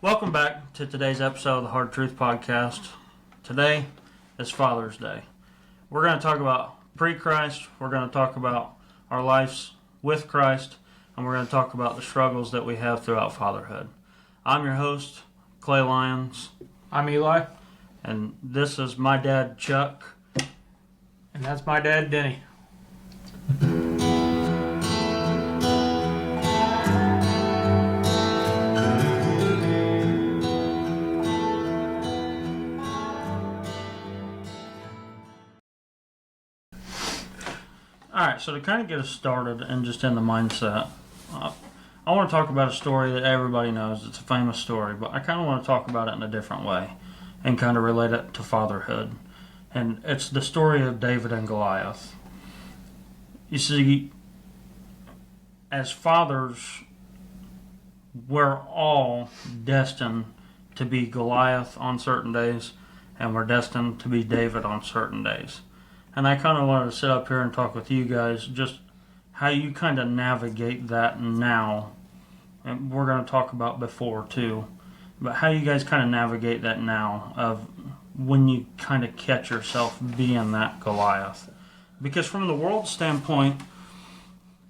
Welcome back to today's episode of the Hard Truth Podcast. Today is Father's Day. We're going to talk about pre-Christ, we're going to talk about our lives with Christ, and we're going to talk about the struggles that we have throughout fatherhood. I'm your host, Clay Lyons. I'm Eli. And this is my dad, Chuck. And that's my dad, Denny. Alright, so to kind of get us started and just in the mindset, I want to talk about a story that everybody knows. It's a famous story, but I kind of want to talk about it in a different way and kind of relate it to fatherhood. And it's the story of David and Goliath. You see, as fathers, we're all destined to be Goliath on certain days, and we're destined to be David on certain days. And I kind of wanted to sit up here and talk with you guys just how you kind of navigate that now. And we're going to talk about before too. But how you guys kind of navigate that now of when you kind of catch yourself being that Goliath. Because from the world standpoint,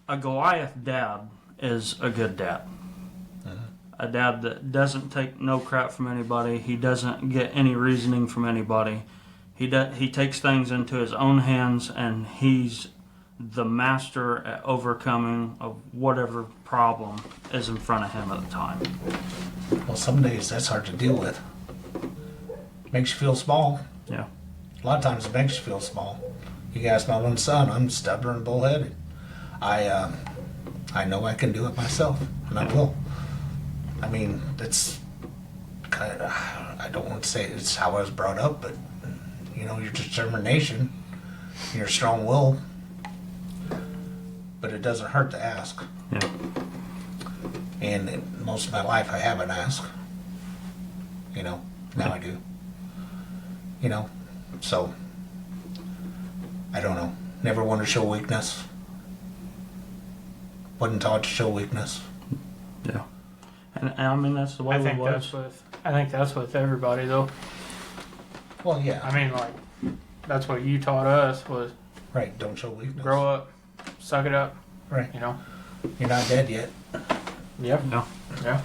a Goliath dad is a good dad. A dad that doesn't take no crap from anybody. He doesn't get any reasoning from anybody. He takes things into his own hands, and he's the master at overcoming of whatever problem is in front of him at the time. Well, some days that's hard to deal with. Makes you feel small. Yeah. A lot of times it makes you feel small. You can ask my one son. I'm stubborn and bullheaded. I know I can do it myself, and I will. I mean, it's kind of, I don't want to say it's how I was brought up, but you know, your determination, your strong will, but it doesn't hurt to ask. Yeah. And in most of my life, I haven't asked. You know, now I do. You know, so I don't know. Never want to show weakness. Wasn't taught to show weakness. Yeah. And I mean, that's the way I think it was. that's with everybody though. Well, yeah. I mean, like, that's what you taught us was Right, don't show weakness. grow up, suck it up, Right. you know? You're not dead yet. Yep. Yeah. Yeah.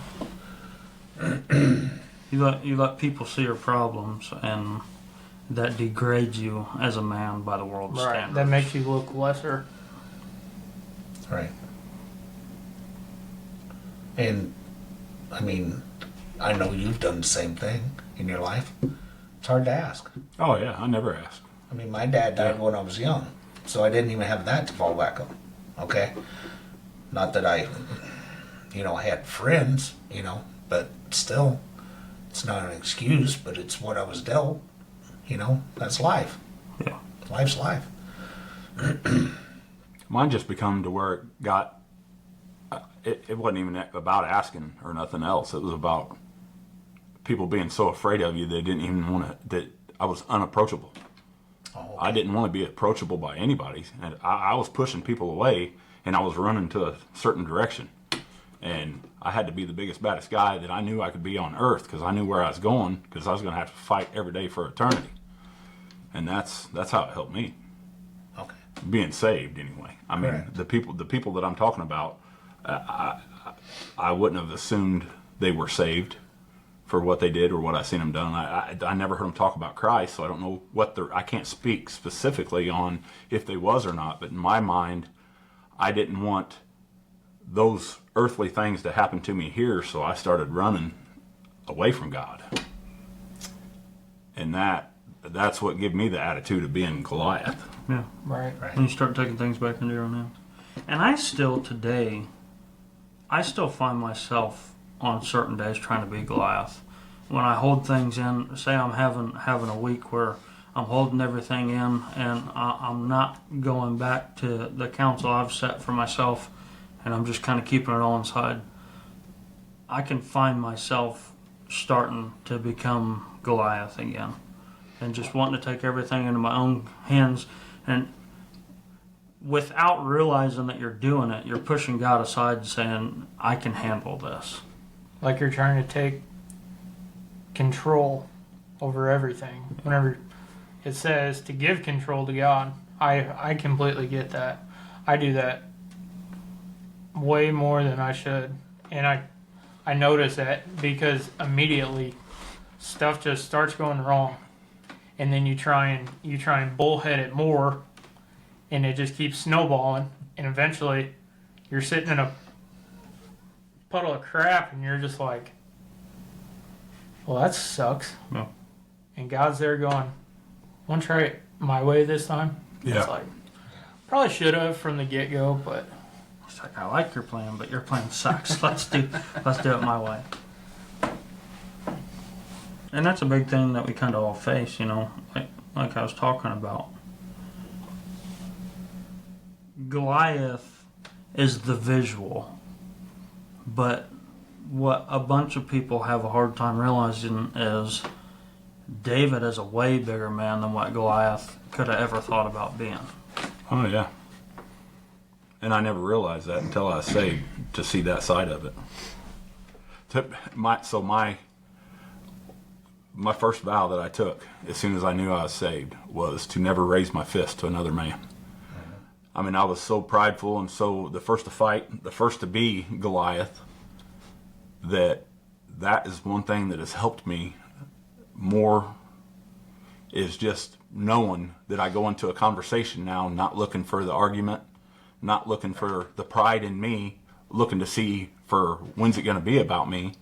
You let people see your problems, and that degrades you as a man by the world's Right. standards. That makes you look lesser. Right. And, I mean, I know you've done the same thing in your life. It's hard to ask. Oh, yeah, I never asked. I mean, my dad died when I was young, so I didn't even have that to fall back on. Okay? Not that I, had friends, but still, it's not an excuse, but it's what I was dealt. That's life. Yeah. Life's life. Mine just become to where it got, it wasn't even about asking or nothing else. It was about people being so afraid of you they didn't even want to, that I was unapproachable. Oh, okay. I didn't want to be approachable by anybody. And I was pushing people away, and I was running to a certain direction. And I had to be the biggest, baddest guy that I knew I could be on earth because I knew where I was going, because I was going to have to fight every day for eternity. And that's how it helped me. Okay. Being saved, anyway. I mean, Correct. the people that I'm talking about, I wouldn't have assumed they were saved for what they did or what I seen them done. I never heard them talk about Christ, so I don't know I can't speak specifically on if they was or not. But in my mind, I didn't want those earthly things to happen to me here, so I started running away from God, and that's what gave me the attitude of being Goliath. Yeah. Right. When you start taking things back into your own hands. And I still find myself on certain days trying to be Goliath. When I hold things in, say I'm having a week where I'm holding everything in and I'm not going back to the counsel I've set for myself, and I'm just kind of keeping it all inside, I can find myself starting to become Goliath again and just wanting to take everything into my own hands. And without realizing that you're doing it, you're pushing God aside and saying, I can handle this. Like you're trying to take control over everything. Whenever it says to give control to God, I completely get that. I do that way more than I should, and I notice that because immediately stuff just starts going wrong, and then you try and bullhead it more, and it just keeps snowballing, and eventually you're sitting in a puddle of crap, and you're just like, well, that sucks. Yeah. And God's there going, want to try it my way this time? Yeah. It's like, probably should have from the get-go, but It's like, I like your plan, but your plan sucks. let's do it my way. And that's a big thing that we kind of all face, you know, like I was talking about. Goliath is the visual, but what a bunch of people have a hard time realizing is David is a way bigger man than what Goliath could have ever thought about being. Oh yeah. And I never realized that until I was saved to see that side of it. My first vow that I took as soon as I knew I was saved was to never raise my fist to another man. I mean, I was so prideful and so the first to fight, the first to be Goliath, that is one thing that has helped me more, is just knowing that I go into a conversation now not looking for the argument, not looking for the pride in me, looking to see for when's it going to be about me.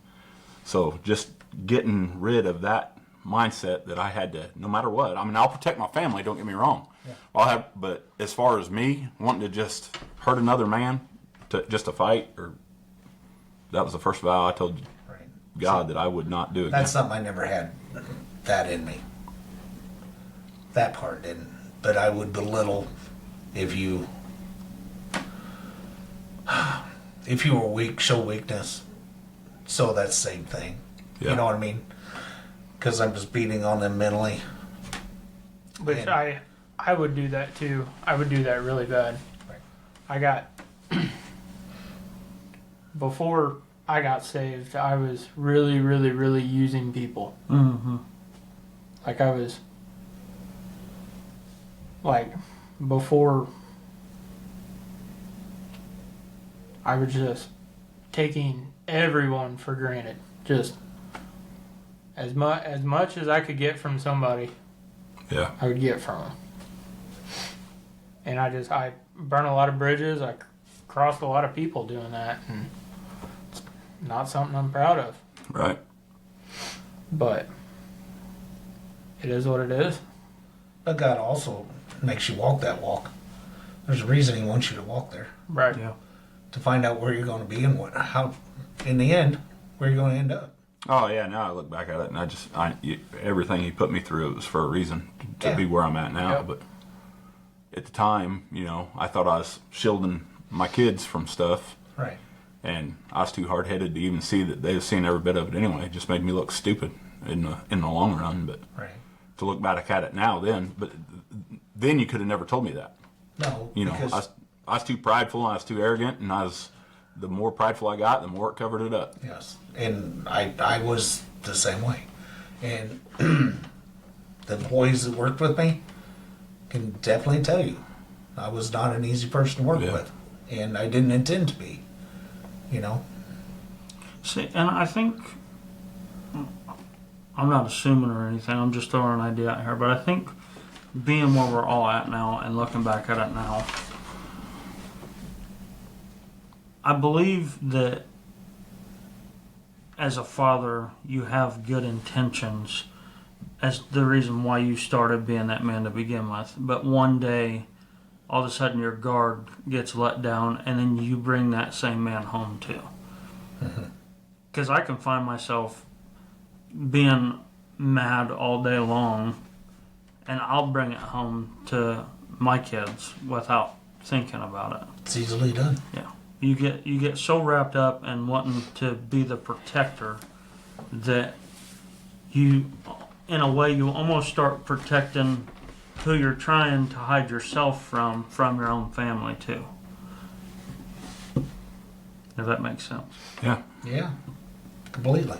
So just getting rid of that mindset that I had to, no matter what. I mean, I'll protect my family, don't get me wrong. Yeah. But as far as me wanting to just hurt another man just to fight, or that was the first vow I told God that I would not do again. That's something I never had that in me. That part didn't. But I would belittle if you were weak, show weakness. So that's the same thing. Yeah. You know what I mean? Because I'm just beating on them mentally. which And- I would do that too. I would do that really bad. Right. I got before I got saved, I was really, really, really using people. Mm-hmm. Like I was like before I was just taking everyone for granted. Just as much as I could get from somebody, Yeah. I would get from them. And I burned a lot of bridges. I crossed a lot of people doing that, and it's not something I'm proud of. Right. But it is what it is. But God also makes you walk that walk. There's a reason He wants you to walk there, Right. Yeah. to find out where you're going to be and how, in the end, where you're going to end up. Oh yeah. Now I look back at it and everything He put me through, it was for a reason to be where I'm at now. Yeah. But at the time, I thought I was shielding my kids from stuff, Right. and I was too hard-headed to even see that they was seeing every bit of it anyway. It just made me look stupid in the long run. But Right. to look back at it now, then you could have never told me that. No. I was too prideful and I was too arrogant, and the more prideful I got, the more it covered it up. Yes, and I was the same way. And the employees that worked with me can definitely tell you I was not an easy person to work with, and I didn't intend to be. See, and I think I'm not assuming or anything. I'm just throwing an idea out here, but I think being where we're all at now and looking back at it now, I believe that as a father, you have good intentions as the reason why you started being that man to begin with. But one day, all of a sudden, your guard gets let down, and then you bring that same man home too. Because I can find myself being mad all day long, and I'll bring it home to my kids without thinking about it. It's easily done. Yeah. You get so wrapped up in wanting to be the protector that you, in a way, you almost start protecting who you're trying to hide yourself from your own family too. If that makes sense. Yeah. Yeah, completely.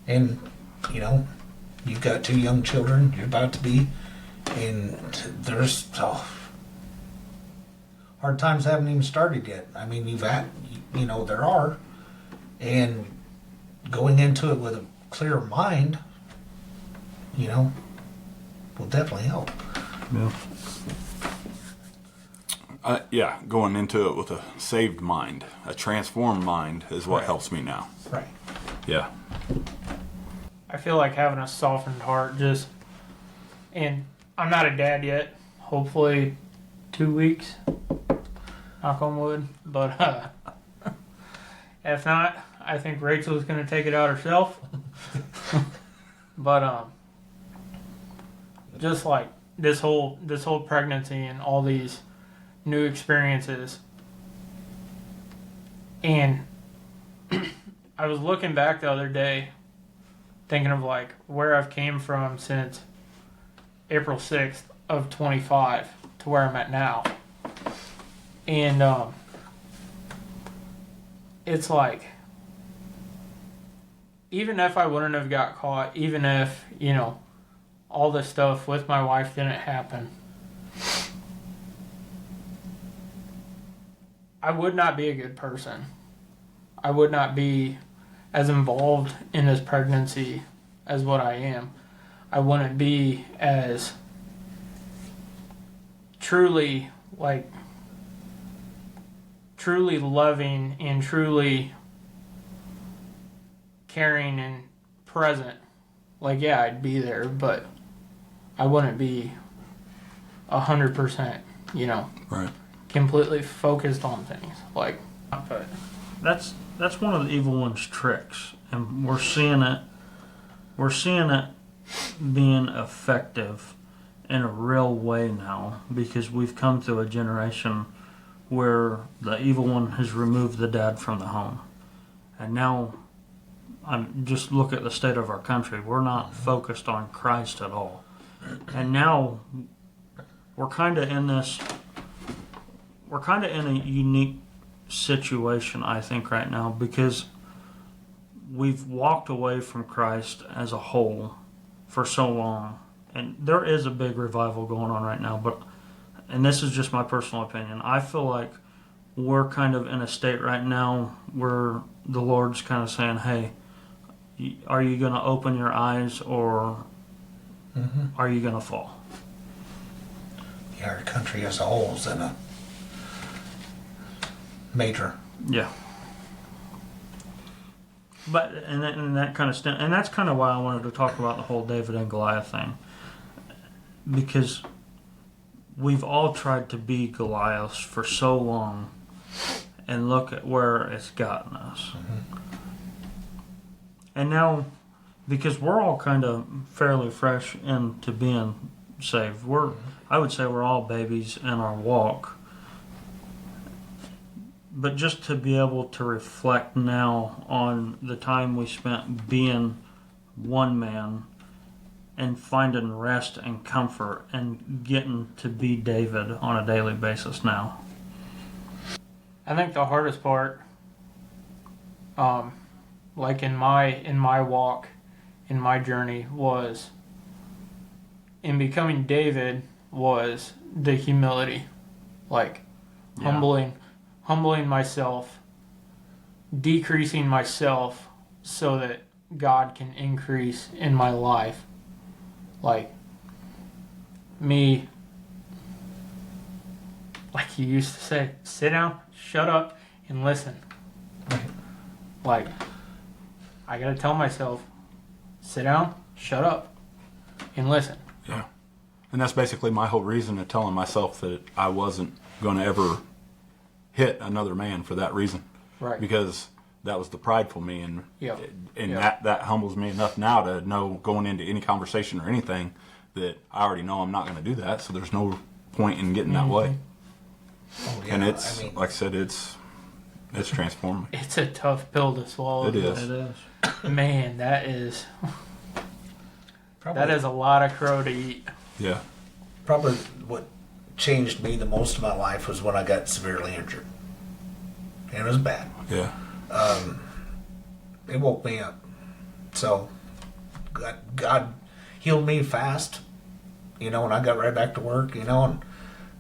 And, you know, you've got 2 young children, you're about to be, and there's hard times haven't even started yet. I mean, you know, there are. And going into it with a clear mind, you know, will definitely help. Yeah. Yeah, going into it with a saved mind, a transformed mind is what helps me now. Right. Yeah. I feel like having a softened heart just, and I'm not a dad yet. Hopefully, 2 weeks. Knock on wood. But if not, I think Rachel's gonna take it out herself. But just like this whole pregnancy and all these new experiences, and I was looking back the other day, thinking of like where I've came from since April 6th of 25 to where I'm at now. And it's like, even if I wouldn't have got caught, even if, you know, all this stuff with my wife didn't happen, I would not be a good person. I would not be as involved in this pregnancy as what I am. I wouldn't be as truly loving and truly caring and present. Like, yeah, I'd be there, but I wouldn't be 100%, you know, Right. completely focused on things. Like, but That's one of the evil one's tricks, and we're seeing it. We're seeing it being effective in a real way now, because we've come through a generation where the evil one has removed the dad from the home, and now just look at the state of our country. We're not focused on Christ at all, and now we're kind of in this. We're kind of in a unique situation, I think, right now, because we've walked away from Christ as a whole for so long, and there is a big revival going on right now, but, and this is just my personal opinion, I feel like we're kind of in a state right now where the Lord's kind of saying, hey, are you going to open your eyes, or are you going to fall? Yeah, our country as a whole is in a major. Yeah. But and that kind of and that's kind of why I wanted to talk about the whole David and Goliath thing, because we've all tried to be Goliaths for so long, and look at where it's gotten us. And now, because we're all kind of fairly fresh into being saved, I would say we're all babies in our walk. But just to be able to reflect now on the time we spent being one man and finding rest and comfort and getting to be David on a daily basis now. I think the hardest part, like in my walk, in my journey, was in becoming David, was the humility, like humbling myself, decreasing myself so that God can increase in my life. Like me, like you used to say, sit down, shut up, and listen. Like, I gotta tell myself, sit down, shut up, and listen. Yeah. And that's basically my whole reason of telling myself that I wasn't going to ever hit another man for that reason. Right. Because that was the prideful me, and Yep. that humbles me enough now to know, going into any conversation or anything, that I already know I'm not going to do that, so there's no point in getting that way. Oh, yeah, And it's, I mean, like I said, it's transformed me. It's a tough pill to swallow. It is. It is. Man, that is probably, a lot of crow to eat. Yeah. probably what changed me the most in my life was when I got severely injured. And it was bad. Yeah. It woke me up. So God healed me fast, and I got right back to work,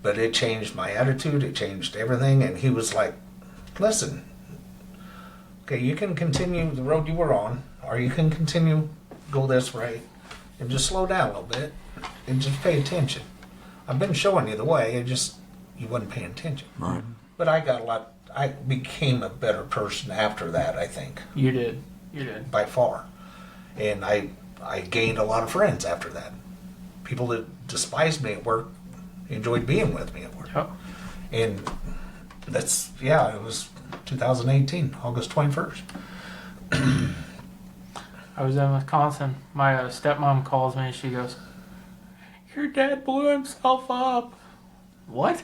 but it changed my attitude. It changed everything. And he was like, listen, okay, you can continue the road you were on, or you can continue go this way and just slow down a little bit and just pay attention. I've been showing you the way, you wasn't paying attention. Right. But I became a better person after that, I think, You did. by far. And I gained a lot of friends after that. People that despised me at work enjoyed being with me at work. Yep. And it was 2018, August 21st. I was in Wisconsin. My stepmom calls me and she goes, "Your dad blew himself up." What?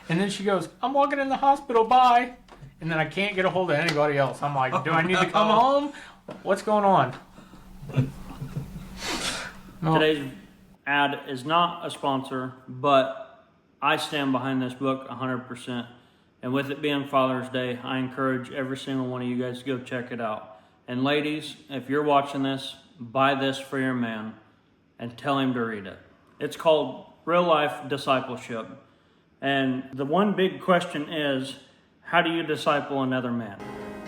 And then she goes, "I'm walking in the hospital, bye." And then I can't get a hold of anybody else. I'm like, do I need to come home? What's going on? No. Today's ad is not a sponsor, but I stand behind this book 100%. And with it being Father's Day, I encourage every single one of you guys to go check it out. And ladies, if you're watching this, buy this for your man and tell him to read it. It's called Real Life Discipleship. And the one big question is, how do you disciple another man?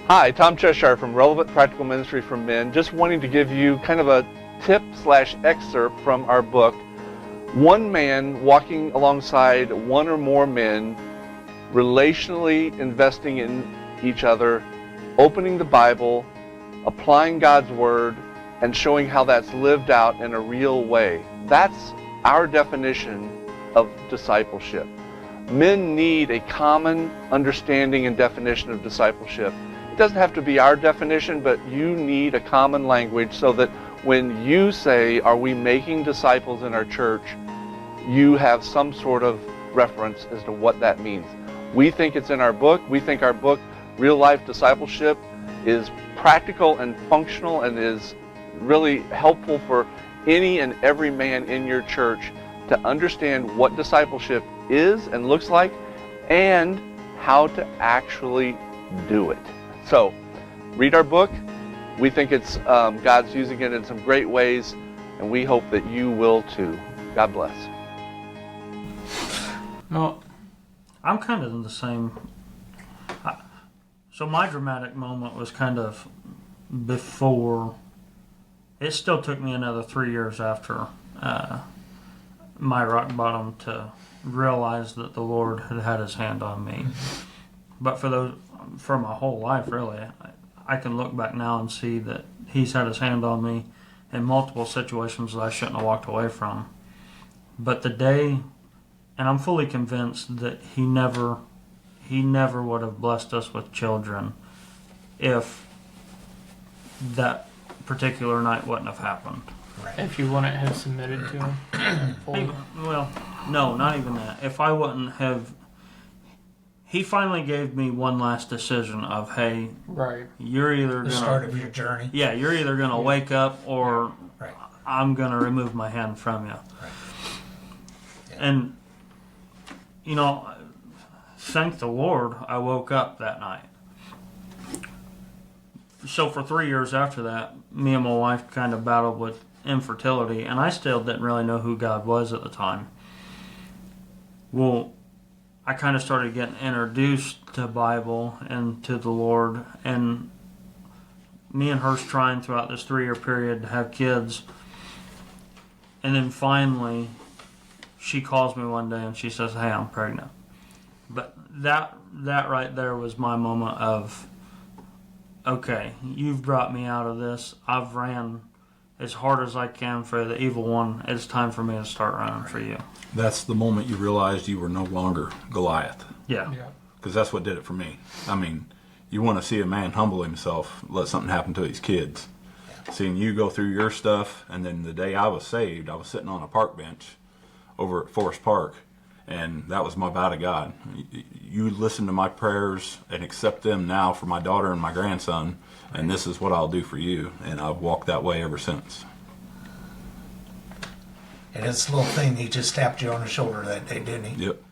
Hi, Tom Cheshire from Relevant Practical Ministry for Men. Just wanting to give you kind of a tip/excerpt from our book. One man walking alongside one or more men, relationally investing in each other, opening the Bible, applying God's Word, and showing how that's lived out in a real way. That's our definition of discipleship. Men need a common understanding and definition of discipleship. It doesn't have to be our definition, but you need a common language so that when you say, "Are we making disciples in our church?" you have some sort of reference as to what that means. We think it's in our book. We think our book, Real Life Discipleship, is practical and functional and is really helpful for any and every man in your church to understand what discipleship is and looks like and how to actually do it. So, read our book. We think it's God's using it in some great ways, and we hope that you will too. God bless. No. I'm kind of in the same. So my dramatic moment was kind of before. It still took me another 3 years after my rock bottom to realize that the Lord had had His hand on me. But for my whole life, really, I can look back now and see that He's had His hand on me in multiple situations that I shouldn't have walked away from. But the day, and I'm fully convinced that He never would have blessed us with children if that particular night wouldn't have happened. If you wouldn't have submitted to him. fully. Well, no, not even that. If I wouldn't have, He finally gave me one last decision of, hey, Right. you're either The gonna, start of your journey. yeah, you're either gonna wake up or Right. I'm gonna remove my hand from you. Right. Yeah. And thank the Lord, I woke up that night. So for 3 years after that, me and my wife kind of battled with infertility, and I still didn't really know who God was at the time. Well, I kind of started getting introduced to Bible and to the Lord, and me and her's trying throughout this 3-year period to have kids. And then finally, she calls me one day and she says, "Hey, I'm pregnant." But that right there was my moment of, okay, you've brought me out of this. I've ran as hard as I can for the evil one. It's time for me to start running for you. That's the moment you realized you were no longer Goliath. Yeah. Yeah. Because that's what did it for me. I mean, you want to see a man humble himself, let something happen to his kids. Seeing you go through your stuff, and then the day I was saved, I was sitting on a park bench over at Forest Park, and that was my vow to God. You listen to my prayers and accept them now for my daughter and my grandson, and this is what I'll do for you. And I've walked that way ever since. And this little thing, he just tapped you on the shoulder that day, didn't he? Yep.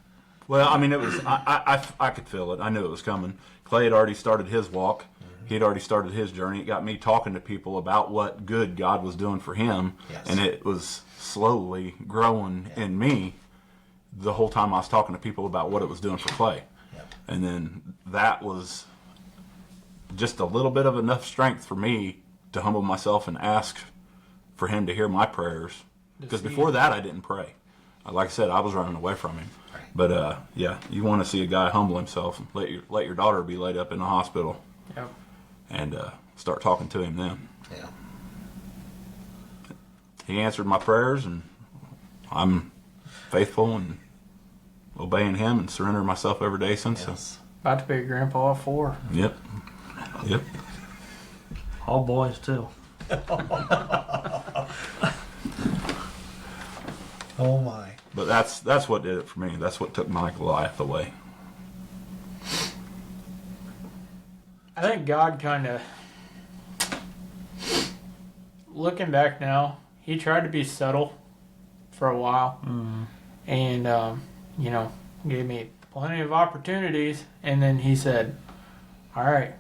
Well, I mean, it was. I could feel it. I knew it was coming. Clay had already started his walk, He'd already started his journey. It got me talking to people about what good God was doing for him, Yes. and it was slowly growing in me the whole time I was talking to people about what it was doing for Clay. Yep. And then that was just a little bit of enough strength for me to humble myself and ask for him to hear my prayers. Because before that, I didn't pray. Like I said, I was running away from him. Right. But yeah, you want to see a guy humble himself and let your daughter be laid up in the hospital Yep. and start talking to him then. Yeah. He answered my prayers, and I'm faithful and obeying him and surrendering myself every day since. Yes. About to be a grandpa of 4. Yep. Yep. All boys too. Oh my. But that's what did it for me. That's what took my Goliath away. I think God kind of, looking back now, he tried to be subtle for a while, and gave me plenty of opportunities, and then he said, "All right,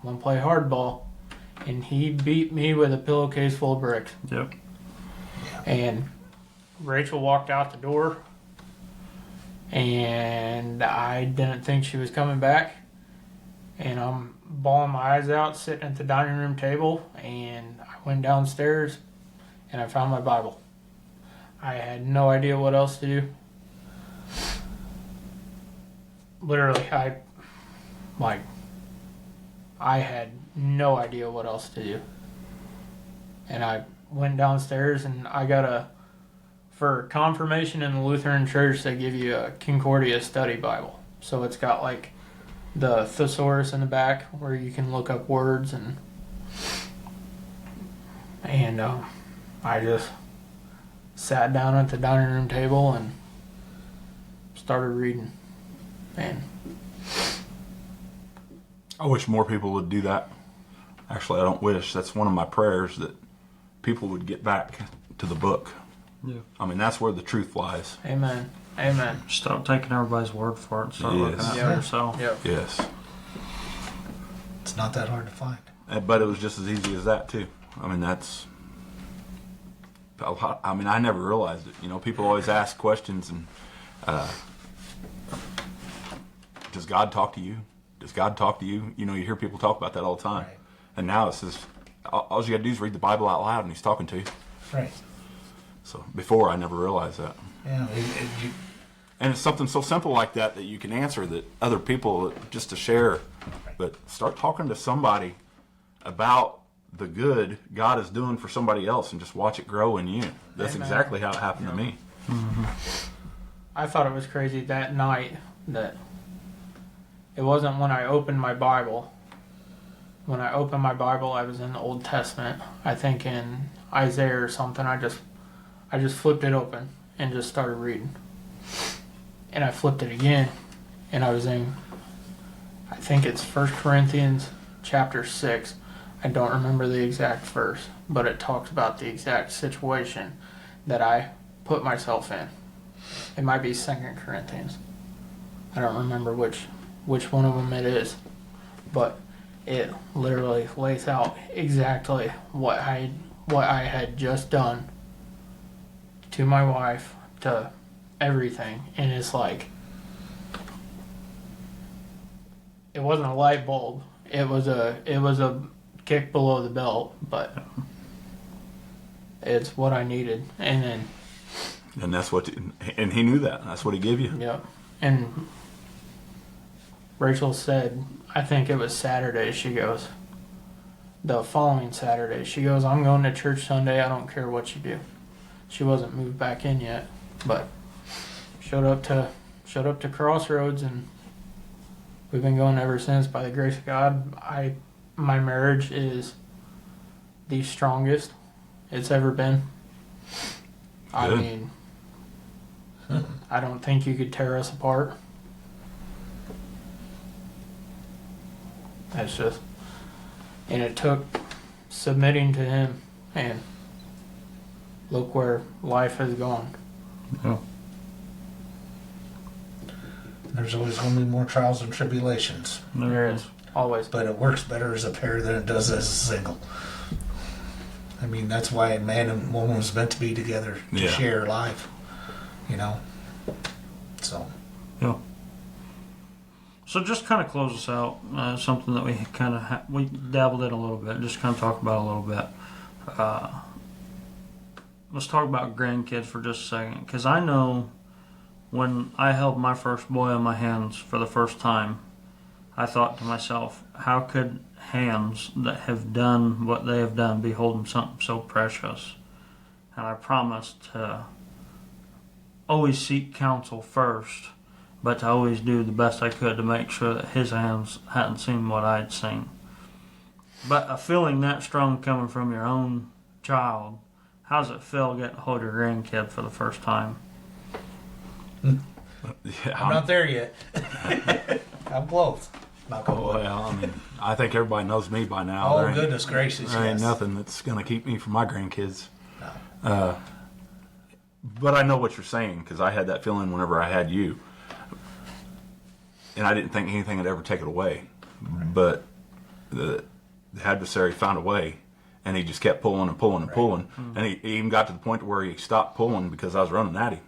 want to play hardball," and he beat me with a pillowcase full of bricks. Yep. And Rachel walked out the door, and I didn't think she was coming back. And I'm bawling my eyes out, sitting at the dining room table, and I went downstairs, and I found my Bible. I had no idea what else to do. Literally, I had no idea what else to do. And I went downstairs, and I got for confirmation in the Lutheran Church, they give you a Concordia study Bible. So it's got like the thesaurus in the back where you can look up words, and I just sat down at the dining room table and started reading. And I wish more people would do that. Actually, I don't wish. That's one of my prayers, that people would get back to the book. Yeah. I mean, that's where the truth lies. amen. Amen. Stop taking everybody's word for it and start looking Yes. at it Yeah. for yourself. Yep. Yes. It's not that hard to find. But it was just as easy as that, too. I mean, that's a lot. I mean, I never realized it. You know, people always ask questions, and does God talk to you? Does God talk to you? You know, you hear people talk about that all the time. Right. And now it says, all you got to do is read the Bible out loud, and He's talking to you. Right. So before, I never realized that. Yeah. And it's something so simple like that that you can answer that other people just to share. But start talking to somebody about the good God is doing for somebody else and just watch it grow in you. That's Amen. exactly how it happened to me. I thought it was crazy that night that it wasn't when I opened my Bible. When I opened my Bible, I was in the Old Testament. I think in Isaiah or something. I just flipped it open and just started reading. And I flipped it again, and I was in, I think it's 1 Corinthians chapter 6. I don't remember the exact verse, but it talks about the exact situation that I put myself in. It might be 2 Corinthians. I don't remember which one of them it is, but it literally lays out exactly what I had just done to my wife, to everything. And it's like, it wasn't a light bulb, it was a kick below the belt, but it's what I needed. And then And that's what, and He knew that. That's what He gave you. yep. And Rachel said, I think it was Saturday, she goes, the following Saturday, she goes, I'm going to church Sunday, I don't care what you do. She wasn't moved back in yet, but showed up to Crossroads, and we've been going ever since, by the grace of God. My marriage is the strongest it's ever been. I Good. mean, I don't think you could tear us apart. That's just, and it took submitting to Him, and look where life has gone. Yeah. There's always going to be more trials and tribulations. There is always. But it works better as a pair than it does as a single. I mean, that's why a man and woman was meant to be together to Yeah. share life. You know? So, Yeah. So just kind of close us out. Something that we kind of we dabbled in a little bit. Just kind of talk about a little bit. Let's talk about grandkids for just a second, because I know when I held my first boy in my hands for the first time, I thought to myself, how could hands that have done what they have done be holding something so precious? And I promised to always seek counsel first, but to always do the best I could to make sure that his hands hadn't seen what I'd seen. But a feeling that strong coming from your own child, how does it feel getting to hold your grandkid for the first time? Yeah, I'm not there yet. I'm close. Not gonna lie. well, I mean, I think everybody knows me by now. Oh, There ain't- goodness gracious, There ain't yes. nothing that's going to keep me from my grandkids. No. But I know what you're saying, because I had that feeling whenever I had you. And I didn't think anything would ever take it away. But the adversary found a way, and he just kept pulling and pulling and pulling. And he even got to the point where he stopped pulling because I was running at him.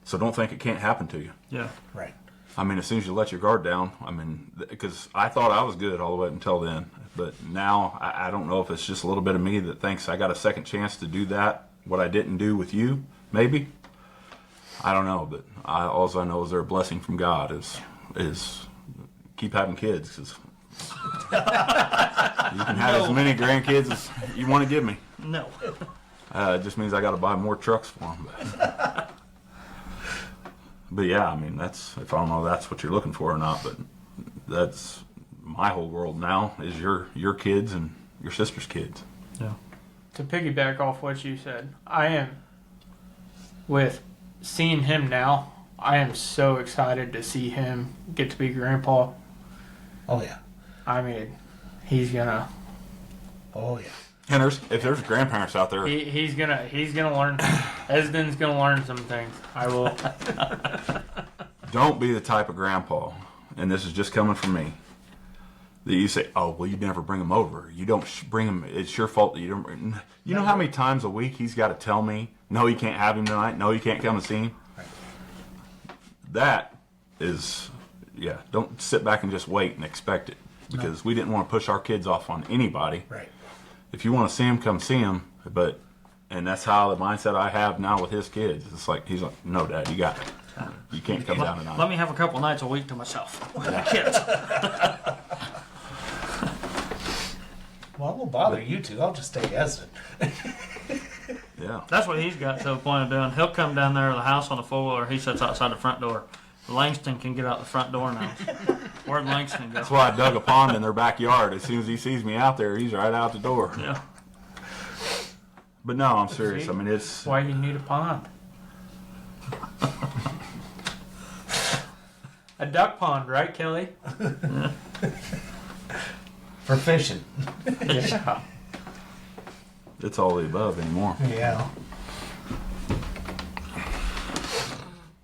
So don't think it can't happen to you. Yeah. Right. I mean, as soon as you let your guard down, I mean, because I thought I was good all the way up until then. But now I don't know if it's just a little bit of me that thinks I got a second chance to do that, what I didn't do with you, maybe. I don't know, but all I know is they're a blessing from God is keep having kids, because you can have as many grandkids as you want to give me. No. It just means I got to buy more trucks for them. But yeah, I mean, that's, if I don't know if that's what you're looking for or not, but that's my whole world now is your kids and your sister's kids. Yeah. To piggyback off what you said, I am, with seeing him now, I am so excited to see him get to be grandpa. Oh, yeah. I mean, he's gonna Oh, yeah. And if there's grandparents out there, he's gonna learn. Esden's gonna learn some things. I will. don't be the type of grandpa, and this is just coming from me, that you say, oh, well, you never bring him over. You don't bring him. It's your fault that you don't. You know how many times a week he's got to tell me, no, you can't have him tonight. No, you can't come and see him. Right. That is, yeah, don't sit back and just wait and expect it, because we didn't want to push our kids off on anybody. Right. If you want to see him, come see him. But, and that's how the mindset I have now with his kids. It's like, he's like, no, Dad, you got it. You can't come down tonight. Let me have a couple nights a week to myself with the kids. Well, I won't bother you two. I'll just take Esden. Yeah. That's what he's got to the point of doing. He'll come down there to the house on the four-wheeler. He sits outside the front door. Langston can get out the front door now. Where'd Langston go? That's why I dug a pond in their backyard. As soon as he sees me out there, he's right out the door. Yeah. But no, I'm serious. I mean, it's, Why you need a pond? A duck pond, right, Kelly? For fishing. Yeah. it's all the above anymore. Yeah.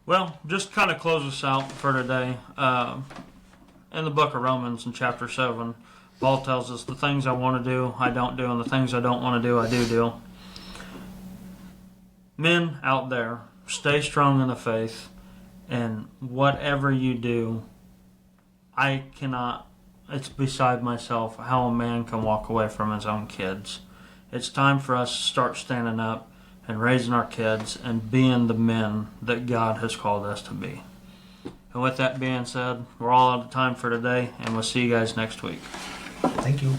Well, just kind of close us out for today. In the book of Romans, in chapter 7, Paul tells us the things I want to do, I don't do, and the things I don't want to do, I do. Men out there, stay strong in the faith, and whatever you do, it's beside myself how a man can walk away from his own kids. It's time for us to start standing up and raising our kids and being the men that God has called us to be. And with that being said, we're all out of time for today, and we'll see you guys next week. Thank you.